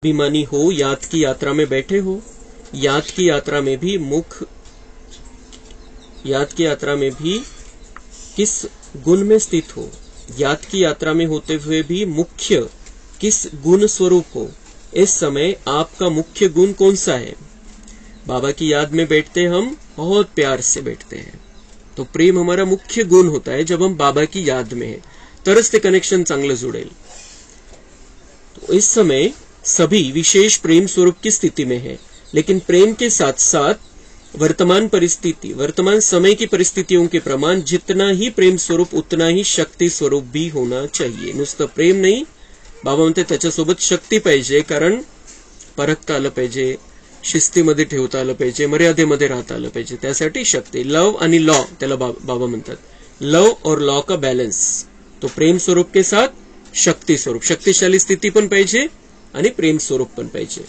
अभिमानी हो, याद की यात्रा में बैठे हो। याद की यात्रा में भी किस गुण में स्थित हो। याद की यात्रा में होते हुए भी मुख्य किस गुण स्वरूप हो। इस समय आपका मुख्य गुण कौन सा है। बाबा की याद में बैठते हम बहुत प्यार से बैठते हैं, तो प्रेम हमारा मुख्य गुण होता है। जब हम बाबा की याद में है तरच ते कनेक्शन चांगलं जुळेल। तो इस समय सभी विशेष प्रेम स्वरूप की स्थिति में है, लेकिन प्रेम के साथ साथ वर्तमान समय की परिस्थितियों के प्रमाण जितना ही प्रेम स्वरूप उतना ही शक्ती स्वरूप भी होना चाहिए। नुसतं प्रेम नाही, बाबा म्हणते त्याच्यासोबत शक्ती पाहिजे, कारण परखता आलं पाहिजे, शिस्तीमध्ये ठेवता आलं पाहिजे, मर्यादेमध्ये राहता आलं पाहिजे, त्यासाठी शक्ती। लव आणि लॉ त्याला बाबा म्हणतात, लव और लॉ का बैलेंस। तो प्रेम स्वरूप के साथ शक्ति स्वरूप, शक्तिशाली स्थिति पण पाहिजे आणि प्रेम स्वरूप पण पाहिजे।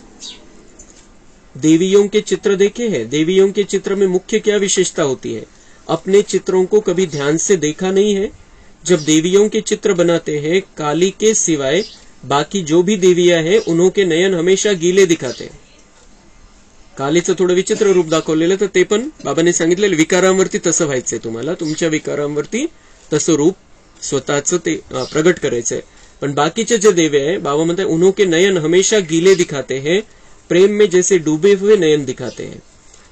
देवियों के चित्र देखे हैं। देवियों के चित्र में मुख्य क्या विशेषता होती है। अपने चित्रों को कभी ध्यान से देखा नहीं है। जब देवियों के चित्र बनाते हैं, काली के सिवाय बाकी जो भी देवियां हैं उनके नयन हमेशा गीले दिखाते हैं। कालीचं थोडं विचित्र रूप दाखवलेलं, तर ते पण बाबांनी सांगितलेलं विकारांवरती तसं व्हायचंय, तुम्हाला तुमच्या विकारांवरती तसं रूप स्वतःच ते प्रगट करायचंय। पण बाकीचे जे देवे हैं, बाबा म्हणते उनके नयन हमेशा गीले दिखाते हैं, प्रेम में जैसे डूबे हुए नयन दिखाते हैं।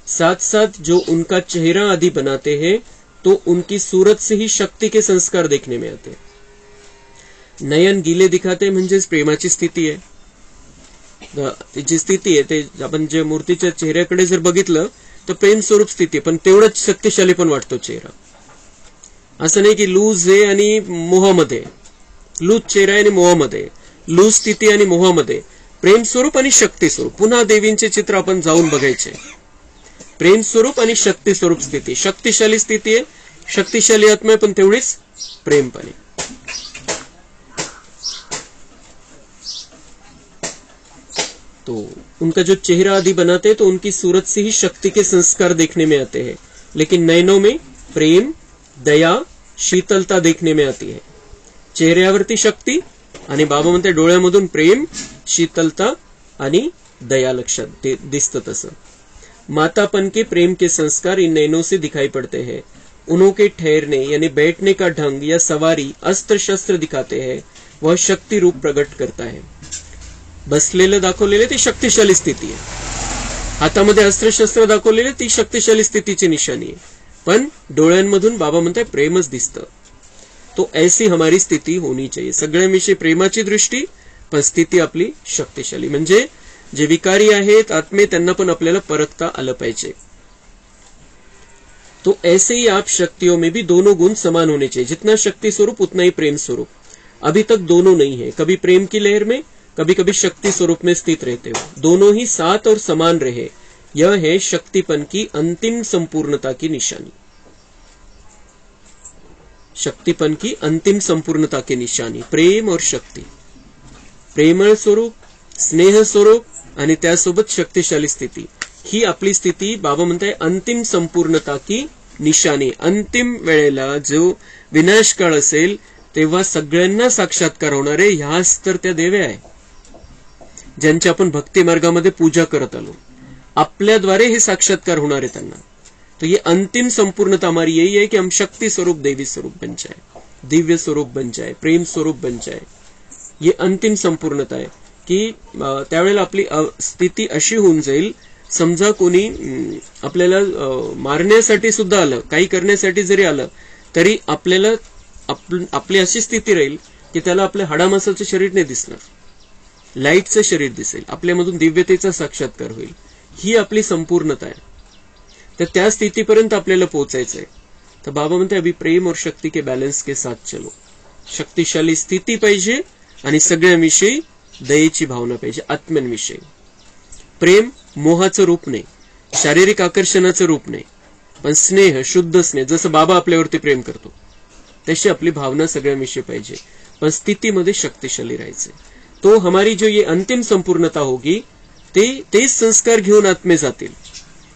साथ साथ जो उनका चेहरा आदि बनाते हैं, तो उनकी सूरत से ही शक्ति के संस्कार देखने में आते हैं। नयन गीले दिखाते म्हणजेच प्रेमाची स्थिती आहे। जी स्थिती आहे ते आपण जे मूर्तीच्या चेहऱ्याकडे जर बघितलं तर प्रेम स्वरूप स्थिती आहे, पण तेवढंच शक्तिशाली पण वाटतो चेहरा। असं नाही की लूज आहे आणि मोहामध्ये, लूज चेहरा आणि मोहामध्ये, लूज स्थिती आणि मोहामध्ये, प्रेम स्वरूप आणि शक्ती स्वरूप। पुन्हा देवींचे चित्र आपण जाऊन बघायचे। प्रेम स्वरूप आणि शक्ती स्वरूप स्थिती, शक्तिशाली स्थिती आहे, शक्तिशाली आत्मा पण तेवढीच प्रेम पण आहे। तो उनका जो चेहरा आदि बनाते तो उनकी सूरत से ही शक्ति के संस्कार देखने में आते हैं, लेकिन नयनों में प्रेम, दया, शीतलता देखने में आती है। चेहऱ्यावरती शक्ती आणि बाबा म्हणते डोळ्यामधून प्रेम, शीतलता आणि दया लक्षात दिसतं तसं। मातापन के प्रेम के संस्कार इन नयनों से दिखाई पड़ते हैं। उन्हों के ठहरने यानी बैठने का ढंग या सवारी अस्त्र शस्त्र दिखाते हैं, वह शक्ति रूप प्रकट करता है। बसलेलं दाखवलेले ती शक्तिशाली स्थिती आहे, हातामध्ये अस्त्रशस्त्र दाखवलेले ती शक्तिशाली स्थितीची निशाणी आहे, पण डोळ्यांमधून बाबा म्हणताय प्रेमच दिसतं। तो ऐसी हमारी स्थिती होनी चाहिए। सगळ्यांविषयी प्रेमाची दृष्टी, पण स्थिती आपली शक्तिशाली। म्हणजे जे विकारी आहेत आत्मे त्यांना पण आपल्याला परखता आलं पाहिजे। तो ऐसे ही आप शक्तियों में भी दोनों गुण समान होने चाहिए। जितना शक्ति स्वरूप उतना ही प्रेम स्वरूप। अभी तक दोनों नहीं है, कभी प्रेम की लहर में, कभी कभी शक्ति स्वरूप में स्थित रहते हो। दोनों ही साथ और समान रहे, यह है शक्तिपन की अंतिम संपूर्णता की निशानी। शक्तिपन की अंतिम संपूर्णता की निशानी प्रेम और शक्ती। प्रेमळ स्वरूप, स्नेह स्वरूप आणि त्यासोबत शक्तिशाली स्थिती, ही आपली स्थिती बाबा म्हणताय अंतिम संपूर्णता की निशानी। अंतिम वेळेला जो विनाश काळ असेल तेव्हा सगळ्यांना साक्षात्कार होणार आहे। ह्याच तर त्या देव्या आहे ज्यांची आपण भक्ती मार्गामध्ये पूजा करत आलो। आपल्याद्वारे हे साक्षात्कार होणार आहे त्यांना। तो ये अंतिम संपूर्णता हमारी यही है कि हम शक्ति स्वरूप देवी स्वरूप बन जाए, दिव्य स्वरूप बन जाए, प्रेम स्वरूप बन जाए। ये अंतिम संपूर्णता आहे की त्यावेळेला आपली स्थिती अशी होऊन जाईल, समजा कोणी आपल्याला मारण्यासाठी सुद्धा आलं, काही करण्यासाठी जरी आलं तरी आपल्याला आपली अशी स्थिती राहील की त्याला आपल्या हाडामासाचं शरीर नाही दिसणार, लाईटचं शरीर दिसेल, आपल्यामधून दिव्यतेचा साक्षात्कार होईल। ही आपली संपूर्णता आहे। तर त्या स्थितीपर्यंत आपल्याला पोहोचायचंय। तर बाबा म्हणते अभी प्रेम और शक्ति के बैलेंस के साथ चलो। शक्तिशाली स्थिती पाहिजे आणि सगळ्यांविषयी दयेची भावना पाहिजे, आत्म्यांविषयी। प्रेम मोहाचं रूप नाही, शारीरिक आकर्षणाचं रूप नाही, पण स्नेह, शुद्ध स्नेह, जसं बाबा आपल्यावरती प्रेम करतो तशी आपली भावना सगळ्यांविषयी पाहिजे, पण स्थितीमध्ये शक्तिशाली राहायचे। तो हमारी जो ये अंतिम संपूर्णता होगी, तेच संस्कार घेऊन आत्मे जातील,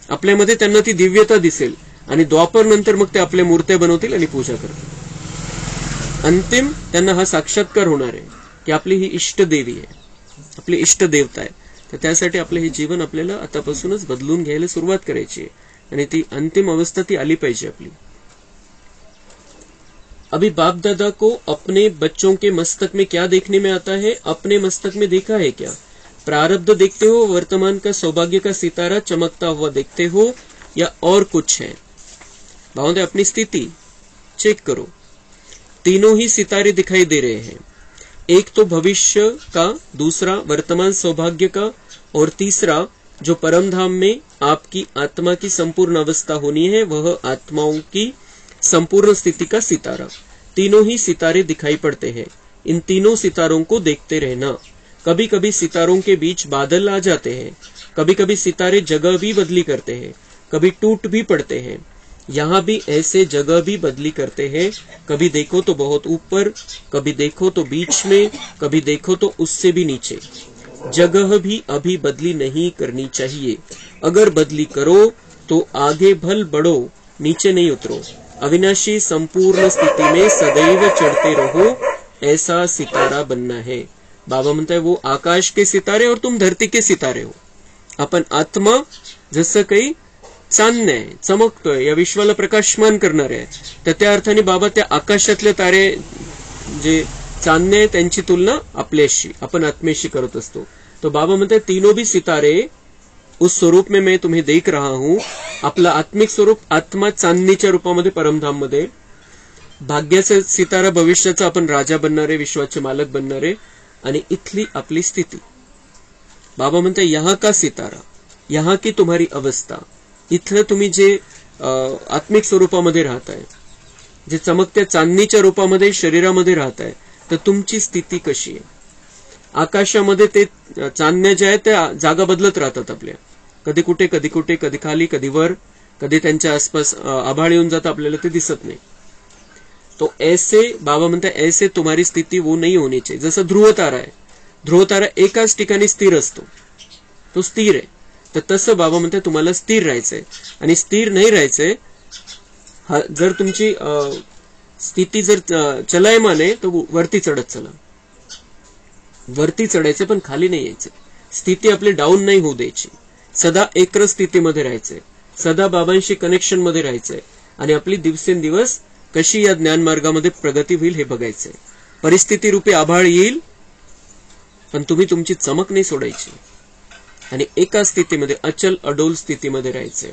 आपल्यामध्ये त्यांना ती दिव्यता दिसेल आणि द्वापर नंतर मग ते आपल्या मूर्त्या बनवतील आणि पूजा करतील। अंतिम त्यांना हा साक्षात्कार होणार आहे की आपली ही इष्ट देवी आहे, आपले इष्ट देवता आहे. तर त्यासाठी आपलं हे जीवन आपल्याला आतापासूनच बदलून घ्यायला सुरुवात करायची आहे आणि ती अंतिम अवस्था ती आली पाहिजे आपली. अभी बाप दादा को अपने बच्चों के मस्तक में क्या देखने में आता है? अपने मस्तक में देखा है क्या? प्रारब्ध देखते हो, वर्तमान का सौभाग्य का सितारा चमकता हुआ देखते हो, या और कुछ है? भावों अपनी स्थिति चेक करो. तीनों ही सितारे दिखाई दे रहे हैं. एक तो भविष्य का, दूसरा वर्तमान सौभाग्य का, और तीसरा जो परम धाम में आपकी आत्मा की संपूर्ण अवस्था होनी है, वह आत्माओं की संपूर्ण स्थिति का सितारा. तीनों ही सितारे दिखाई पड़ते हैं. इन तीनों सितारों को देखते रहना. कभी कभी सितारों के बीच बादल आ जाते हैं, कभी कभी सितारे जगह भी बदली करते हैं, कभी टूट भी पड़ते हैं. यहाँ भी ऐसे जगह भी बदली करते हैं. कभी देखो तो बहुत ऊपर, कभी देखो तो बीच में, कभी देखो तो उससे भी नीचे. जगह भी अभी बदली नहीं करनी चाहिए. अगर बदली करो तो आगे भल बढ़ो, नीचे नहीं उतरो. अविनाशी संपूर्ण स्थिति में सदैव चढ़ते रहो, ऐसा सितारा बनना है. बाबा म्हणता है वो आकाश के सितारे और तुम धरती के सितारे हो. आपण आत्मा जसं काही चांदणे आहे, चमकतोय, या विश्वाला प्रकाशमान करणार आहे. तर त्या अर्थाने बाबा त्या आकाशातले तारे जे चांदणे आहे त्यांची तुलना आपल्याशी, आपण आत्मेशी करत असतो. तो बाबा म्हणते तीनों भी सितारे उस स्वरूप में मैं तुम्हें देख रहा हूं. आपला आत्मिक स्वरूप आत्मा चांदणीच्या रूपामध्ये परमधाम मध्ये, भाग्याचा सितारा भविष्याचा आपण राजा बनणारे, विश्वाचे मालक बनणारे, आणि इथली आपली स्थिती. बाबा म्हणते यहाँ का सितारा, यहाँ की तुम्हारी अवस्था, इथलं तुम्ही जे आत्मिक स्वरूपामध्ये राहताय, जे चमकत्या चांदणीच्या रूपामध्ये शरीरामध्ये राहताय, तर तुमची स्थिती कशी आहे? आकाशामध्ये ते चांदण्या ज्या आहेत त्या जागा बदलत राहतात आपल्या, कधी कुठे कधी कुठे, कधी खाली कधी वर, कधी त्यांच्या आसपास आभाळ येऊन जातं, आपल्याला ते दिसत नाही. तो ऐसे बाबा म्हणतात ऐसे तुम्हारी स्थिती वो नहीं होनी चाहिए. जसं ध्रुव तारा आहे, ध्रुव तारा एकाच ठिकाणी स्थिर असतो, तो स्थिर आहे. तर तसं बाबा म्हणतात तुम्हाला स्थिर राहायचंय. आणि स्थिर नाही राहायचंय, जर तुमची स्थिती जर चलायमान आहे तर वरती चढत चला. वरती चढायचं पण खाली नाही यायचं. स्थिती आपली डाऊन नाही होऊ द्यायची. सदा एकरस स्थितीमध्ये राहायचंय, सदा बाबांशी कनेक्शन मध्ये राहायचंय, आणि आपली दिवसेंदिवस कशी या ज्ञान मार्गामध्ये प्रगती होईल हे बघायचंय. परिस्थिती रूपी आभाळ येईल, पण तुम्ही तुमची चमक नाही सोडायची, आणि एका स्थितीमध्ये अचल अडोल स्थितीमध्ये राहायचंय.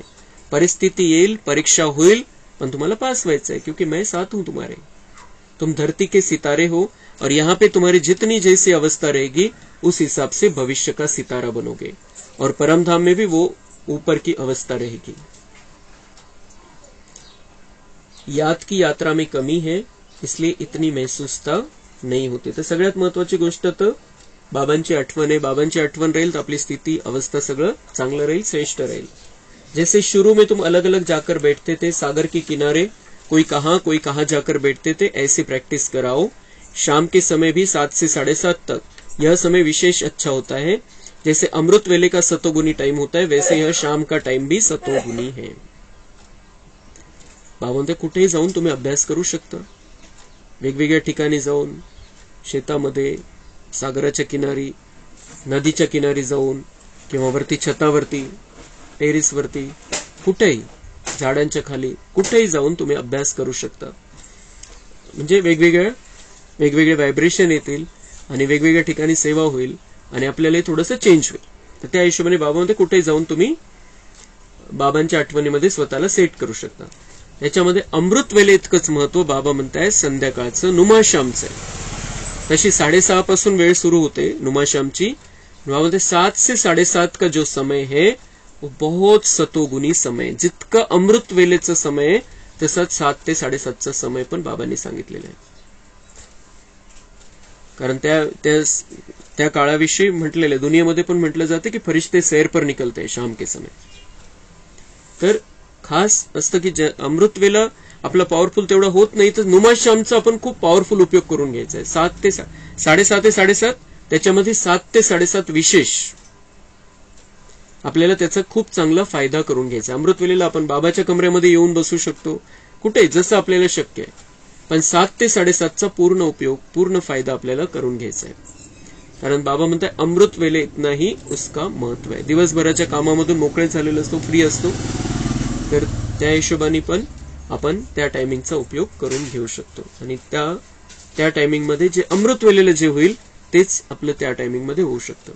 परिस्थिती येईल, परीक्षा होईल, पण तुम्हाला पास व्हायचंय, क्योंकि मैं साथ हूं तुम्हारे. तुम धरती के सितारे हो, और यहाँ पे तुम्हारी जितनी जैसी अवस्था रहेगी उस हिसाब से भविष्य का सितारा बनोगे, और परम धाम में भी वो ऊपर की अवस्था रहेगी. याद की यात्रा में कमी है, इसलिए इतनी महसूसता नहीं होती. तर सगळ्यात महत्वाची गोष्ट तर बाबांची आठवण आहे. बाबांची आठवण राहील तर आपली स्थिती अवस्था सगळं चांगलं राहील, श्रेष्ठ राहील. जैसे शुरू में तुम अलग अलग जाकर बैठते थे सागर के किनारे, कोई कहाँ जाकर बैठते थे, ऐसी प्रैक्टिस कराओ. शाम के समय भी 7 से 7:30 तक यह समय विशेष अच्छा होता है. जैसे अमृत वेले का सतोगुनी टाइम होता है, वैसे यह शाम का टाइम भी सतोगुनी है. बाबा कुठेही जाऊन तुम्ही अभ्यास करू शकता. वेगवेगळ्या ठिकाणी जाऊन, शेतामध्ये, सागराच्या किनारी, नदीच्या किनारी जाऊन, किंवा वरती छतावरती, टेरिसवरती, कुठेही झाडांच्या खाली, कुठेही जाऊन तुम्ही अभ्यास करू शकता. म्हणजे वेगवेगळे व्हायब्रेशन येतील आणि वेगवेगळ्या ठिकाणी सेवा होईल, आणि आपल्याला थोडंसं चेंज होईल. तर त्या हिशोबाने बाबांमध्ये कुठेही जाऊन तुम्ही बाबांच्या आठवणीमध्ये स्वतःला सेट करू शकता. याच्यामध्ये अमृत वेले इतकंच महत्व बाबा म्हणताय संध्याकाळचं नुमाशामचं. तशी 6:30 पासून वेळ सुरू होते नुमाशामची. बाबा 7 से 7:30 का जो समय है वो बहुत सतोगुनी समय. जितकं अमृत वेलेचं समय आहे तसंच 7 ते 7:30चा समय पण बाबांनी सांगितलेला आहे. कारण त्या काळाविषयी म्हटलेलं आहे, दुनियेमध्ये पण म्हटलं जाते की फरिश्ते सैर पर निकलते हैं शाम के समय. तर खास असतं की अमृत वेला आपला पॉवरफुल तेवढा होत नाही, तर नुमाशामचा आपण खूप पॉवरफुल उपयोग करून घ्यायचा आहे. 7 ते 7:30 ते 7:30, त्याच्यामध्ये 7 ते 7:30 विशेष आपल्याला त्याचा खूप चांगला फायदा करून घ्यायचा. अमृत वेलेला आपण बाबाच्या कमऱ्यामध्ये येऊन बसू शकतो, कुठे जसं आपल्याला शक्य आहे, पण 7 ते 7:30चा पूर्ण उपयोग, पूर्ण फायदा आपल्याला करून घ्यायचा आहे. कारण बाबा म्हणताय अमृत वेले इतना ही उसका महत्व आहे. दिवसभराच्या कामामधून मोकळे झालेलो असतो, फ्री असतो, तर त्या हिशोबाने पण आपण त्या टायमिंगचा उपयोग करून घेऊ शकतो. आणि त्या टायमिंग मध्ये जे अमृत वेलेलं जे होईल तेच आपलं त्या टायमिंग मध्ये होऊ शकतं.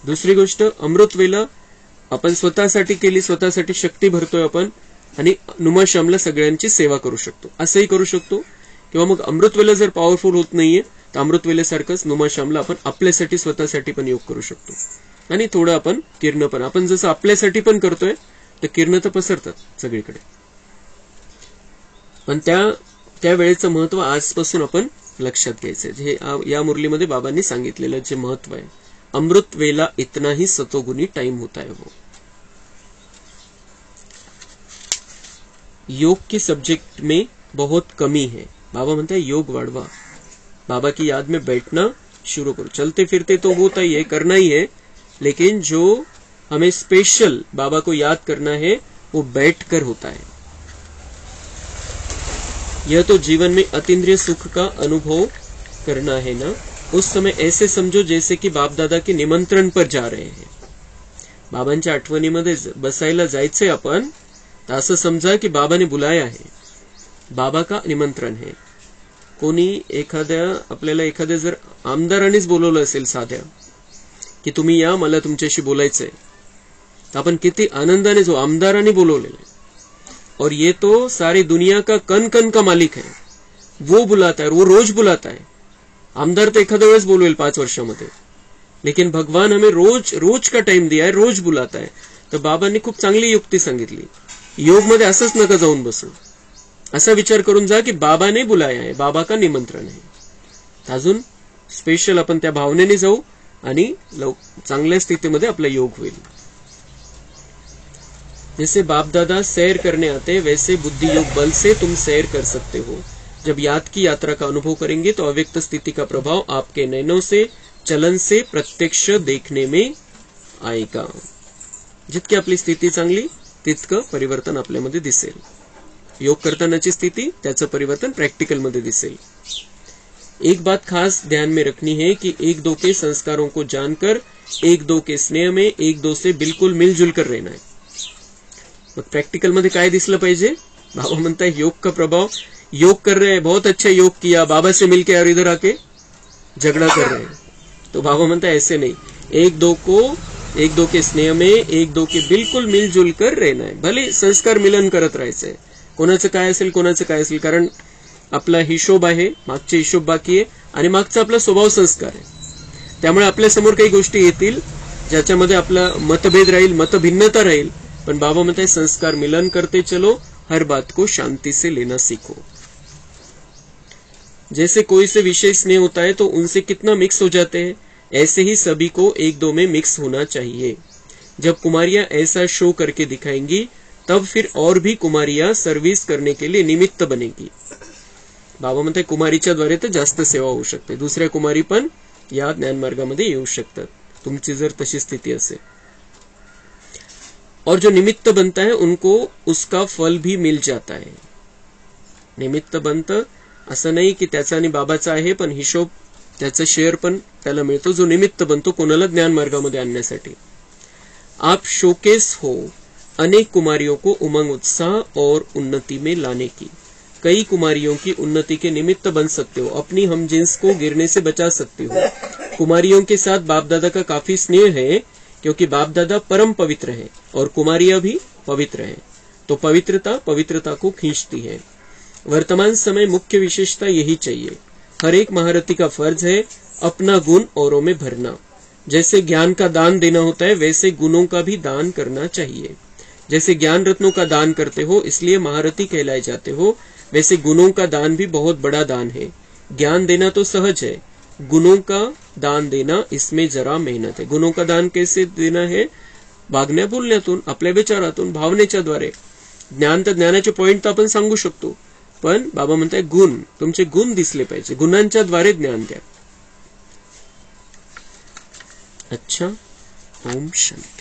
दुसरी गोष्ट, अमृत वेला आपण स्वतःसाठी केली, स्वतःसाठी शक्ती भरतोय आपण, आणि नुमाश्यामला सगळ्यांची सेवा करू शकतो असंही करू शकतो. किंवा मग अमृतवेला जर पॉवरफुल होत नाहीये तर अमृतवेलेसारखंच नुमाश्यामला आपण आपल्यासाठी स्वतःसाठी पण योग करू शकतो. आणि थोडं आपण किरण पण, आपण जसं आपल्यासाठी पण करतोय तर किरण तर पसरतात सगळीकडे. पण त्या वेळेचं महत्व आजपासून आपण लक्षात घ्यायचंय. हे या मुरलीमध्ये बाबांनी सांगितलेलं जे महत्व आहे, अमृत वेला इतना ही सतोगुनी टाइम होता है वो. योग के सब्जेक्ट में बहुत कमी है. बाबा म्हणते हैं योग वाढवा, बाबा की याद में बैठना शुरू करो. चलते फिरते तो होता ही है, करना ही है, लेकिन जो हमें स्पेशल बाबा को याद करना है वो बैठकर होता है. यह तो जीवन में अतीन्द्रिय सुख का अनुभव करना है ना, उस समय ऐसे समझो जैसे की बाप दादा के निमंत्रण पर जा रहे हैं. बाबांच्या आठवणीमध्ये बसायला जायचंय आपण, तर असं समजा की बाबाने बुलाया है, बाबा का निमंत्रण है. कोणी आपल्याला एखाद्या जर आमदारांनीच बोलवलं असेल साध्या, की तुम्ही या, मला तुमच्याशी बोलायचंय, तर आपण किती आनंदाने जो आमदारांनी बोलवलेलं आहे, और ये तो सारी दुनिया का कन कन का मालिक है, वो बुलाता है, वो रोज बुलाता है. आमदार तो एखाद्या वेळेस बोलवेल 5 वर्षामध्ये, लेकिन भगवान हमें रोज का टाइम दिया है, रोज बुलाता है. तर बाबांनी खूप चांगली युक्ती सांगितली, योग मध्ये असंच नका जाऊन बसू, असा विचार करून जा की बाबाने बुलाया है, बाबा का निमंत्रण है. अजून स्पेशल आपण त्या भावनेने जाऊ आणि चांगल्या स्थितीमध्ये आपला योग होईल. जैसे बाप दादा सैर करने आते वैसे बुद्धि योग बल से तुम सैर कर सकते हो. जब याद की यात्रा का अनुभव करेंगे तो अव्यक्त स्थिति का प्रभाव आपके नयनों से, चलन से प्रत्यक्ष देखने में आएगा. जितकी आपली स्थिती चांगली तितकं परिवर्तन आपल्यामध्ये दिसेल. योग करतानाची स्थिती, त्याचं परिवर्तन प्रैक्टिकल मध्ये दिसेल. एक बात खास ध्यान में रखनी है कि एक दो के संस्कारों को जानकर एक दो के स्नेह में एक दो से बिल्कुल मिलजुल कर रहना है. मग प्रैक्टिकल मध्ये काय दिसलं पाहिजे? बाबा म्हणता है योग का प्रभाव, योग कर रहे हैं, बहुत अच्छा योग किया, बाबा से मिलके और इधर आके झगड़ा कर रहे हैं. तो बाबा म्हणता है ऐसे नहीं, एक दो के स्नेह में एक दो के बिल्कुल मिलजुल कर रहना है. भले संस्कार मिलन करत राहायचंय, कोणाचं काय असेल, कारण आपला हिशोब आहे, मागचे हिशोब बाकी आहे, आणि मागचा आपला स्वभाव संस्कार आहे. त्यामुळे आपल्या समोर काही गोष्टी येतील ज्याच्यामध्ये आपला मतभेद राहील, मतभिन्नता राहील, पण बाबा म्हणताय संस्कार मिलन करते चलो, हर बात को शांति से लेना सीखो. जैसे कोई से विशेष स्नेह होता है तो उनसे कितना मिक्स हो जाते हैं, ऐसे ही सभी को एक दो में मिक्स होना चाहिए. जब कुमारियां ऐसा शो करके दिखाएंगी तब फिर और भी कुमारियां सर्व्हिस करने के लिए निमित्त बनेगी. बाबा म्हणताय कुमारीच्या द्वारे तर जास्त सेवा होऊ शकते, दुसऱ्या कुमारी पण या ज्ञानमार्गामध्ये येऊ शकतात, तुमची जर तशी स्थिती असेल. और जो निमित्त बनता है उनको उसका फल भी मिल जाता है. निमित्त बनतं असं नाही की त्याचा आणि बाबाचा आहे, पण हिशोब त्याचा शेअर पण त्याला मिळतो, जो निमित्त बनतो कोणाला ज्ञान मार्गामध्ये आणण्यासाठी. आप शोकेस हो अनेक कुमारियों को उमंग, उत्साह और उन्नति में लाने की. कई कुमारियों की उन्नति के निमित्त बन सकते हो, अपनी हमजिन्स को गिरने से बचा सकते हो. कुमारियों के साथ बाप दादा का काफी स्नेह है, क्योंकि बाप दादा परम पवित्र है और कुमारियां भी पवित्र है, तो पवित्रता को खींचती है. वर्तमान समय मुख्य विशेषता यही चाहिए. हर एक महारथी का फर्ज है अपना गुण औरों में भरना. जैसे ज्ञान का दान देना होता है वैसे गुणों का भी दान करना चाहिए. जैसे ज्ञान रत्नों का दान करते हो इसलिए महारथी कहलाए जाते हो, वैसे गुणों का दान भी बहुत बड़ा दान है. ज्ञान देना तो सहज है, गुणों का दान देना इसमें जरा मेहनत है. गुणों का दान कैसे देना है? वागण्या बोलण्यातून, आपल्या विचारातून, भावनेच्या द्वारे. ज्ञान तर ज्ञानाचे पॉइंट तर आपण सांगू शकतो, पण बाबा म्हणताय गुण, तुमचे गुण दिसले पाहिजे, गुणांच्या द्वारे ज्ञान द्या. अच्छा, ओम शांती.